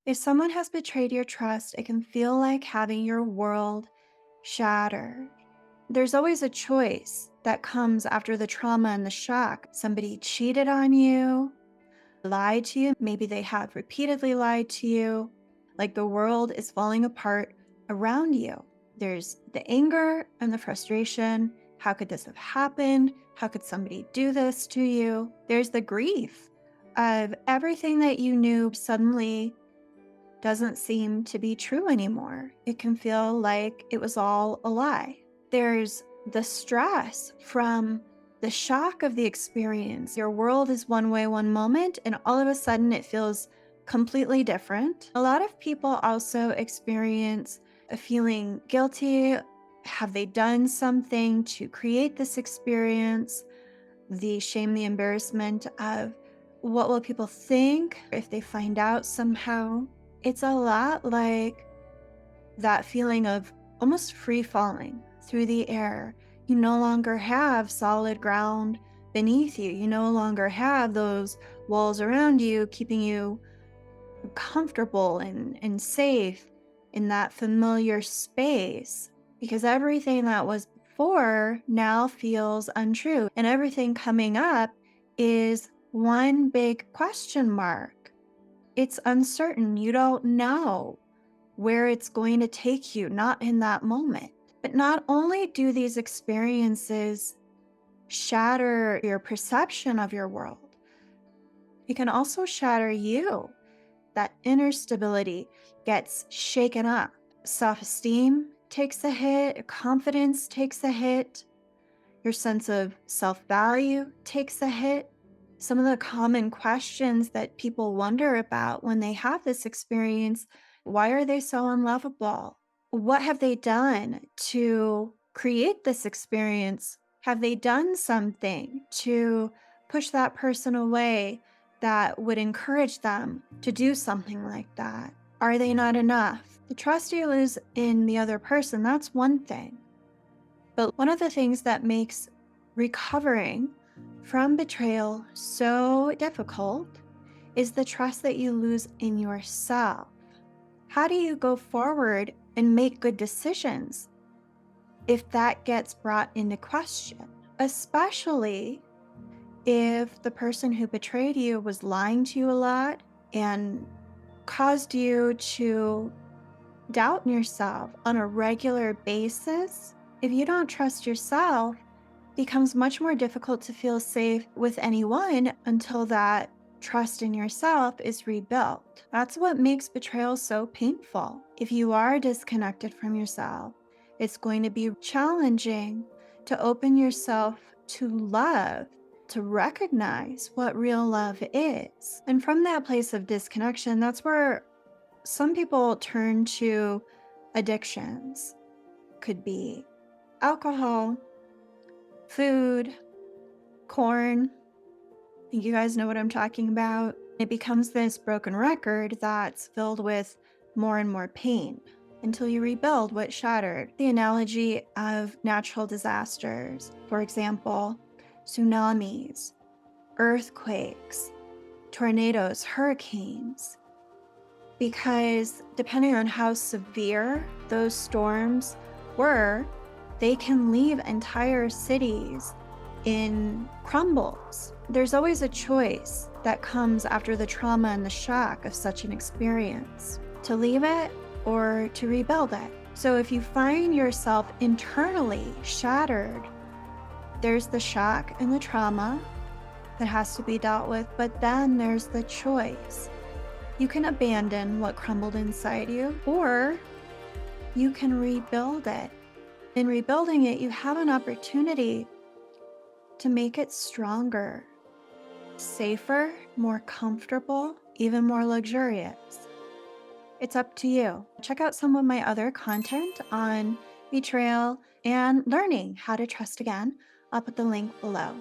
If someone has betrayed your trust, it can feel like having your world shattered. There's always a choice that comes after the trauma and the shock. Somebody cheated on you, lied to you. Maybe they have repeatedly lied to you. Like the world is falling apart around you. There's the anger and the frustration. How could this have happened? How could somebody do this to you? There's the grief of everything that you knew suddenly doesn't seem to be true anymore. It can feel like it was all a lie. There's the stress from the shock of the experience. Your world is one way one moment, and all of a sudden it feels completely different. A lot of people also experience a feeling guilty. Have they done something to create this experience? The shame, the embarrassment of what will people think if they find out somehow. It's a lot like that feeling of almost free falling through the air. You no longer have solid ground beneath you. You no longer have those walls around you keeping you comfortable and safe in that familiar space because everything that was before now feels untrue. And everything coming up is one big question mark. It's uncertain. You don't know where it's going to take you, not in that moment. But not only do these experiences shatter your perception of your world, it can also shatter you. That inner stability gets shaken up. Self esteem takes a hit, confidence takes a hit, your sense of self value takes a hit. Some of the common questions that people wonder about when they have this experience: why are they so unlovable? What have they done to create this experience? Have they done something to push that person away that would encourage them to do something like that? Are they not enough? The trust you lose in the other person, that's one thing. But one of the things that makes recovering from betrayal so difficult is the trust that you lose in yourself. How do you go forward and make good decisions if that gets brought into question? Especially if the person who betrayed you was lying to you a lot and caused you to doubt yourself on a regular basis. If you don't trust yourself, it becomes much more difficult to feel safe with anyone until that trust in yourself is rebuilt. That's what makes betrayal so painful. If you are disconnected from yourself, it's going to be challenging to open yourself to love, to recognize what real love is. And from that place of disconnection, that's where some people turn to addictions. Could be alcohol, food, corn. I think you guys know what I'm talking about. It becomes this broken record that's filled with more and more pain until you rebuild what shattered. The analogy of natural disasters, for example, tsunamis, earthquakes, tornadoes, hurricanes, because depending on how severe those storms were, they can leave entire cities in crumbles. There's always a choice that comes after the trauma and the shock of such an experience: to leave it or to rebuild it. So if you find yourself internally shattered, there's the shock and the trauma that has to be dealt with, but then there's the choice. You can abandon what crumbled inside you, or you can rebuild it. In rebuilding it, you have an opportunity to make it stronger, safer, more comfortable, even more luxurious. It's up to you. Check out some of my other content on betrayal and learning how to trust again. I'll put the link below.